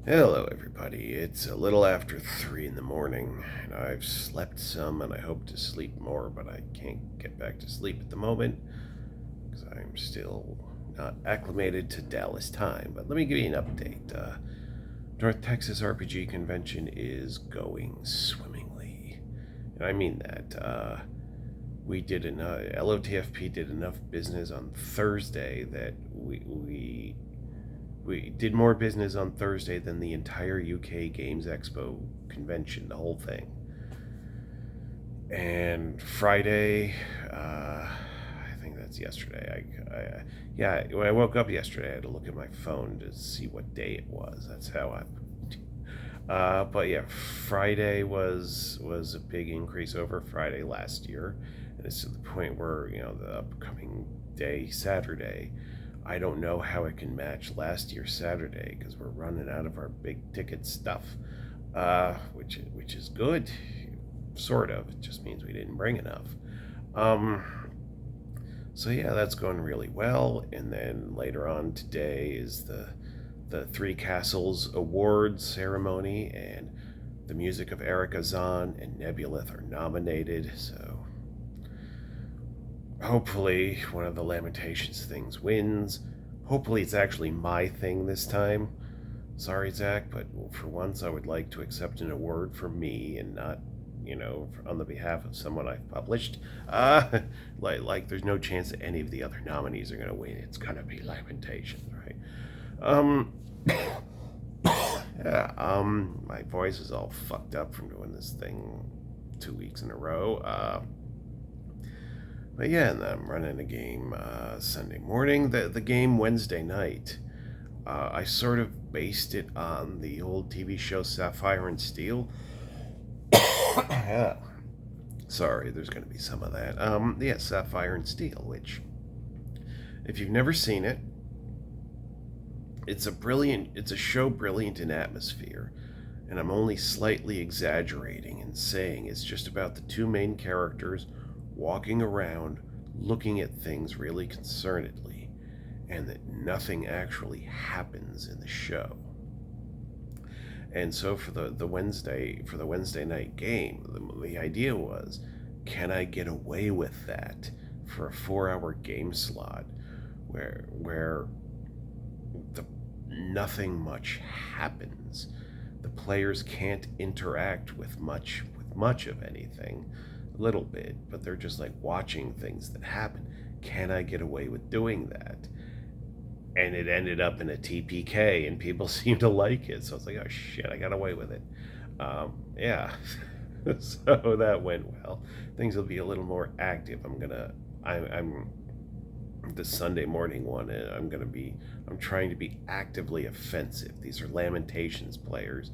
Hello, everybody. It's a little after 3 in the morning, and I've slept some, and I hope to sleep more, but I can't get back to sleep at the moment because I'm still not acclimated to Dallas time. But let me give you an update. North Texas RPG Convention is going swimmingly, and I mean that. We did enough. LOTFP did enough business on Thursday that we did more business on Thursday than the entire UK Games Expo convention, the whole thing. And Friday, I think that's yesterday. Yeah, when I woke up yesterday, I had to look at my phone to see what day it was. That's how I. But yeah, Friday was a big increase over Friday last year, and it's to the point where the upcoming day, Saturday, I don't know how it can match last year's Saturday because we're running out of our big ticket stuff, which is good, sort of. It just means we didn't bring enough. Um, so yeah, that's going really well. And then later on today is the Three Castles Awards ceremony, and the music of Erica Zahn and Nebulith are nominated. So hopefully one of the Lamentations things wins. Hopefully it's actually my thing this time. Sorry, Zach, but for once I would like to accept an award for me and not, on the behalf of someone I've published. Like there's no chance that any of the other nominees are going to win. It's going to be Lamentations, right? Um, yeah, my voice is all fucked up from doing this thing 2 weeks in a row. But yeah, and I'm running a game Sunday morning. The game Wednesday night. I sort of based it on the old TV show Sapphire and Steel. Yeah. Sorry, there's going to be some of that. Yeah, Sapphire and Steel, which, if you've never seen it, it's a show brilliant in atmosphere, and I'm only slightly exaggerating in saying it's just about the two main characters walking around looking at things really concernedly, and that nothing actually happens in the show. And so for the Wednesday night game, the idea was, can I get away with that for a 4-hour game slot where the nothing much happens. The players can't interact with much of anything, a little bit, but they're just like watching things that happen. Can I get away with doing that? And it ended up in a TPK, and people seem to like it. So it's like, oh shit, I got away with it. Yeah, so that went well. Things will be a little more active. I'm the Sunday morning one. I'm trying to be actively offensive. These are Lamentations players.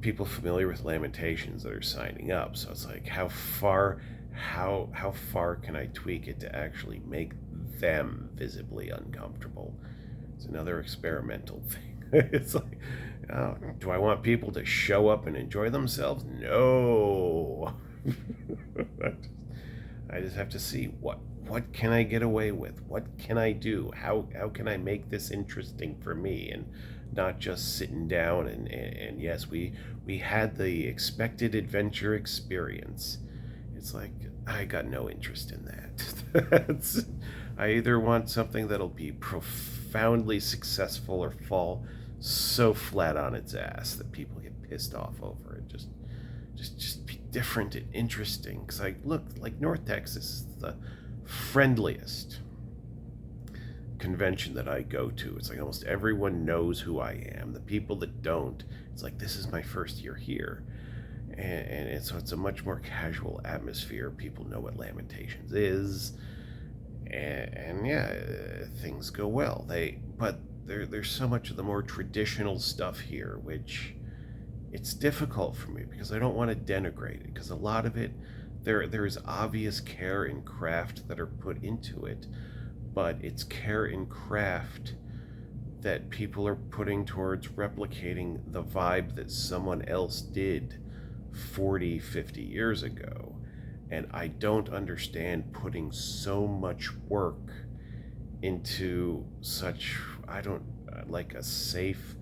People familiar with Lamentations that are signing up. So it's like, how far can I tweak it to actually make them visibly uncomfortable? It's another experimental thing. It's like, do I want people to show up and enjoy themselves? No. I just have to see what can I get away with? What can I do? How can I make this interesting for me, and not just sitting down and yes, we had the expected adventure experience. It's like, I got no interest in that. I either want something that'll be profoundly successful or fall so flat on its ass that people get pissed off over it. Just be different and interesting. Because like North Texas is the friendliest convention that I go to. It's like almost everyone knows who I am. The people that don't, it's like, this is my first year here. And so it's a much more casual atmosphere. People know what Lamentations is, and yeah, things go well. But there's so much of the more traditional stuff here, which it's difficult for me because I don't want to denigrate it, because a lot of it, there is obvious care and craft that are put into it, but it's care and craft that people are putting towards replicating the vibe that someone else did 40, 50 years ago. And I don't understand putting so much work into such, I don't, like a safe,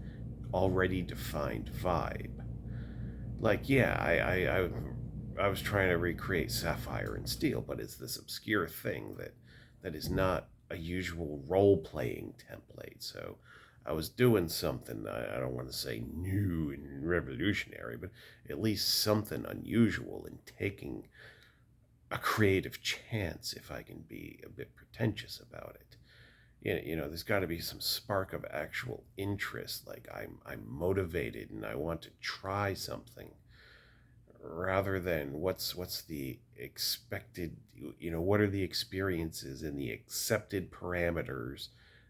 already defined vibe. Like, yeah, I was trying to recreate Sapphire and Steel, but it's this obscure thing that is not a usual role playing template. So I was doing something, I don't want to say new and revolutionary, but at least something unusual in taking a creative chance, if I can be a bit pretentious about it. There's got to be some spark of actual interest, like I'm motivated and I want to try something, rather than what's the expected, what are the experiences and the accepted parameters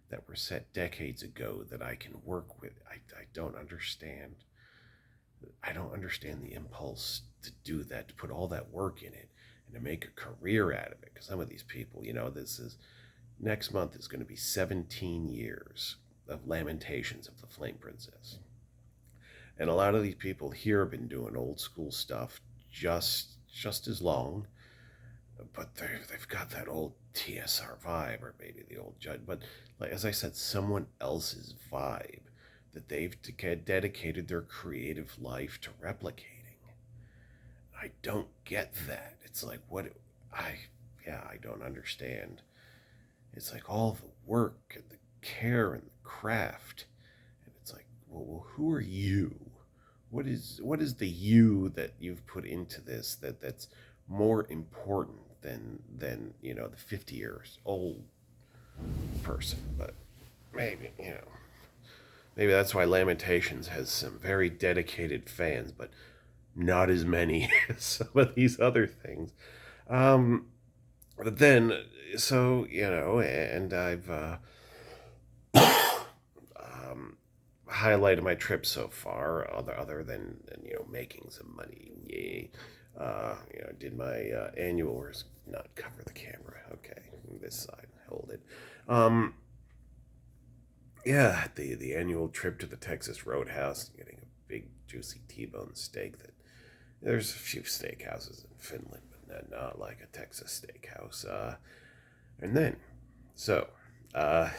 that were set decades ago that I can work with. I don't understand. I don't understand the impulse to do that, to put all that work in it and to make a career out of it. Because some of these people, this is next month is going to be 17 years of Lamentations of the Flame Princess. And a lot of these people here have been doing old school stuff just as long, but they've got that old TSR vibe, or maybe the old Judge. But like as I said, someone else's vibe that they've dedicated their creative life to replicating. I don't get that. It's like I yeah, I don't understand. It's like all the work and the care and the craft, and it's like, well, who are you? What is the you that you've put into this that's more important than the 50 years old person? But maybe maybe that's why Lamentations has some very dedicated fans, but not as many as some of these other things. Um, but then, so and I've um, highlighted my trip so far, other than making some money. Yay! Did my annual, or not cover the camera. Okay, this side, hold it. Um, yeah, the annual trip to the Texas Roadhouse, getting a big juicy T-bone steak. That there's a few steakhouses in Finland, but not like a Texas steakhouse. And then, so, uh,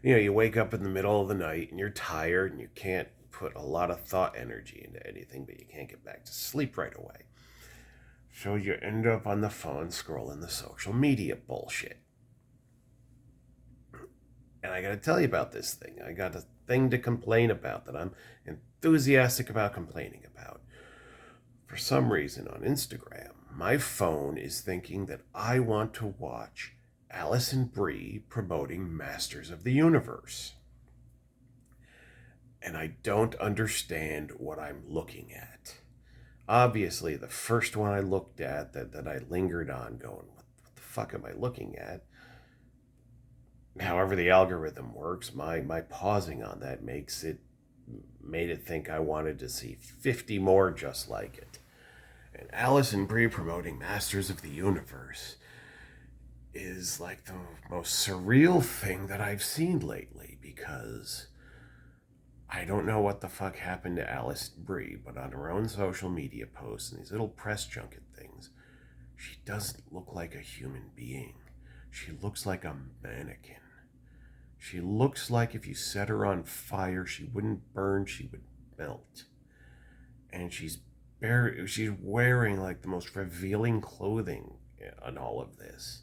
you wake up in the middle of the night and you're tired and you can't put a lot of thought energy into anything, but you can't get back to sleep right away. So you end up on the phone scrolling the social media bullshit. And I gotta tell you about this thing. I got a thing to complain about that I'm enthusiastic about complaining about. For some reason on Instagram, my phone is thinking that I want to watch Allison Brie promoting Masters of the Universe. And I don't understand what I'm looking at. Obviously, the first one I looked at that I lingered on going, what the fuck am I looking at? However the algorithm works, my pausing on that made it think I wanted to see 50 more just like it. And Allison Brie promoting Masters of the Universe is like the most surreal thing that I've seen lately, because I don't know what the fuck happened to Allison Brie, but on her own social media posts and these little press junket things, she doesn't look like a human being. She looks like a mannequin. She looks like if you set her on fire, she wouldn't burn, she would melt. And she's wearing like the most revealing clothing on all of this.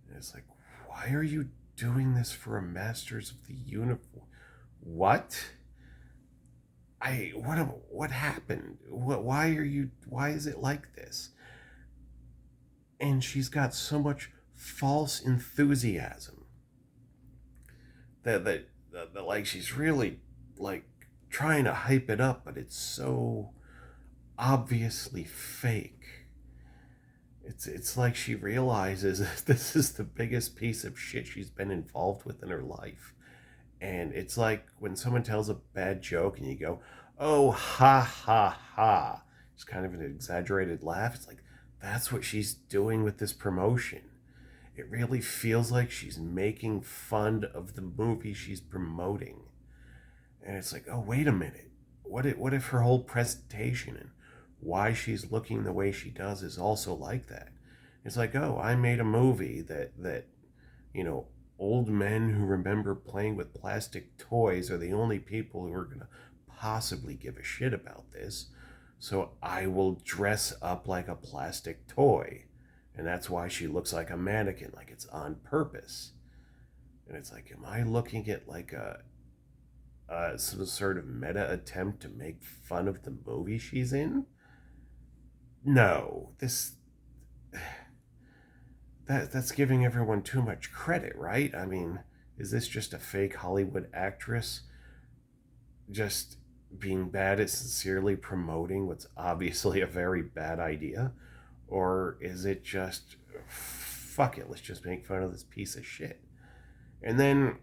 And it's like, why are you doing this for a Masters of the Universe? What? What happened? Why is it like this? And she's got so much false enthusiasm that like she's really like trying to hype it up, but it's so obviously fake. It's like she realizes this is the biggest piece of shit she's been involved with in her life. And it's like when someone tells a bad joke and you go, "Oh, ha ha ha." It's kind of an exaggerated laugh. It's like that's what she's doing with this promotion. It really feels like she's making fun of the movie she's promoting. And it's like, oh, wait a minute. What if her whole presentation and why she's looking the way she does is also like that? It's like, oh, I made a movie that you know old men who remember playing with plastic toys are the only people who are going to possibly give a shit about this. So I will dress up like a plastic toy. And that's why she looks like a mannequin, like it's on purpose. And it's like, am I looking at like some sort of meta attempt to make fun of the movie she's in? No, that's giving everyone too much credit, right? I mean, is this just a fake Hollywood actress just being bad at sincerely promoting what's obviously a very bad idea? Or is it just, fuck it, let's just make fun of this piece of shit? And then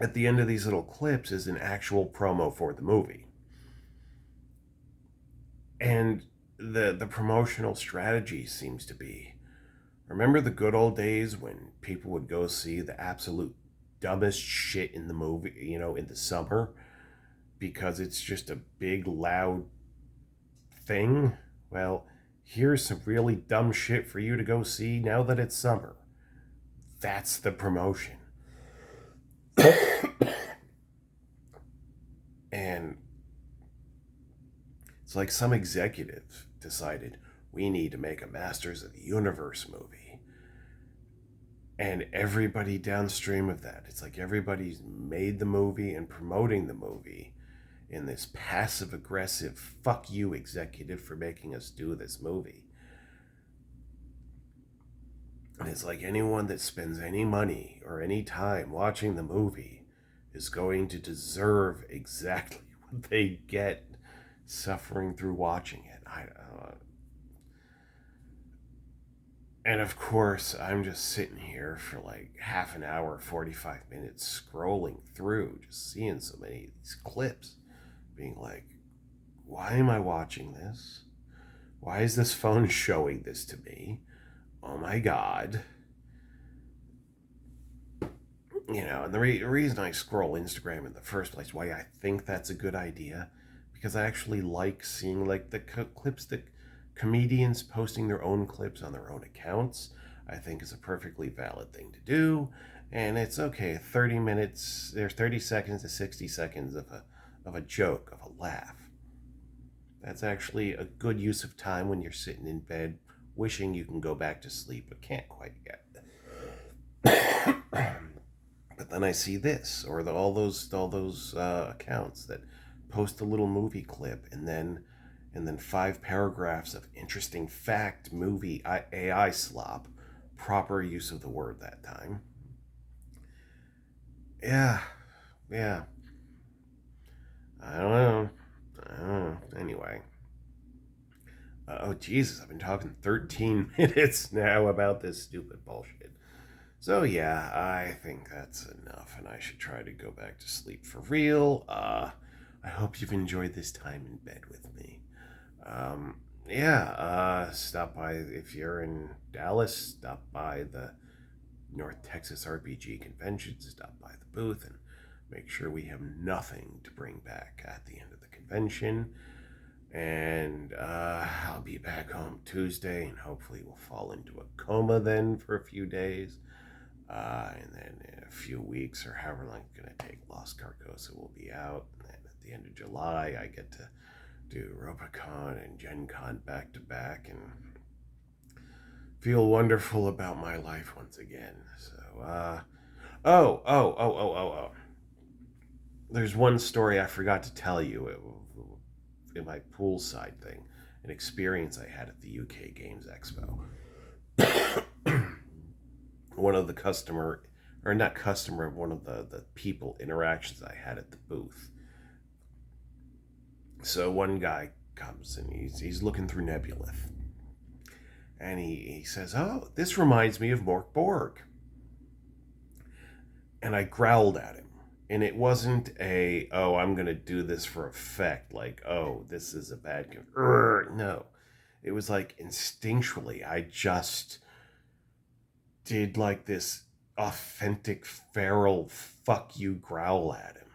at the end of these little clips is an actual promo for the movie. And the promotional strategy seems to be, remember the good old days when people would go see the absolute dumbest shit in the movie, in the summer because it's just a big loud thing? Well, here's some really dumb shit for you to go see now that it's summer. That's the promotion. And it's like some executive decided we need to make a Masters of the Universe movie. And everybody downstream of that, it's like everybody's made the movie and promoting the movie in this passive aggressive fuck you executive for making us do this movie. And it's like anyone that spends any money or any time watching the movie is going to deserve exactly what they get suffering through watching it. And of course, I'm just sitting here for like half an hour, 45 minutes, scrolling through, just seeing so many of these clips, being like, why am I watching this? Why is this phone showing this to me? Oh my God. And the reason I scroll Instagram in the first place, why I think that's a good idea, because I actually like seeing like the clips that comedians posting their own clips on their own accounts. I think is a perfectly valid thing to do, and it's okay. 30 minutes, there's 30 seconds to 60 seconds of a joke, of a laugh. That's actually a good use of time when you're sitting in bed wishing you can go back to sleep but can't quite yet. But then I see this, or all those accounts that post a little movie clip, and then 5 paragraphs of interesting fact movie AI slop, proper use of the word that time. Yeah, yeah. I don't know. Anyway. Oh, Jesus, I've been talking 13 minutes now about this stupid bullshit. So, yeah, I think that's enough, and I should try to go back to sleep for real. I hope you've enjoyed this time in bed with me. Stop by, if you're in Dallas, stop by the North Texas RPG convention, stop by the booth, and make sure we have nothing to bring back at the end of the convention. And I'll be back home Tuesday, and hopefully we'll fall into a coma then for a few days. And then in a few weeks, or however long it's going to take, Lost Carcosa will be out. And then at the end of July, I get to do Robocon and Gen Con back to back and feel wonderful about my life once again. So, oh. There's one story I forgot to tell you in my poolside thing, an experience I had at the UK Games Expo. One of the one of the people interactions I had at the booth. So one guy comes and he's looking through Nebulith. And he says, "Oh, this reminds me of Mork Borg." And I growled at him. And it wasn't I'm going to do this for effect, like, oh, this is a bad... No. It was like instinctually, I just did like this authentic feral fuck you growl at him.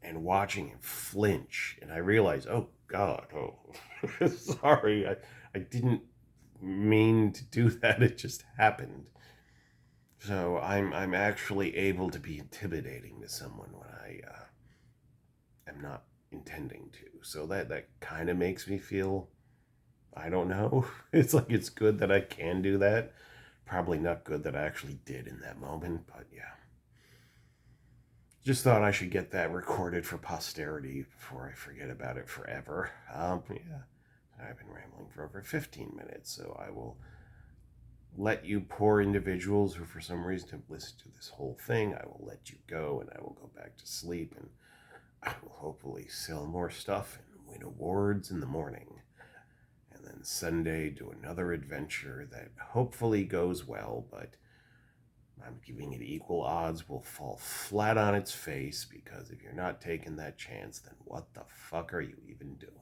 And watching him flinch. And I realized, oh, God, sorry, I didn't mean to do that. It just happened. So I'm actually able to be intimidating to someone when I am not intending to. So that kind of makes me feel, I don't know. It's like it's good that I can do that. Probably not good that I actually did in that moment, but yeah. Just thought I should get that recorded for posterity before I forget about it forever. Yeah. I've been rambling for over 15 minutes, so I will let you poor individuals who for some reason have listened to this whole thing, I will let you go and I will go back to sleep and I will hopefully sell more stuff and win awards in the morning. And then Sunday do another adventure that hopefully goes well, but I'm giving it equal odds will fall flat on its face because if you're not taking that chance, then what the fuck are you even doing?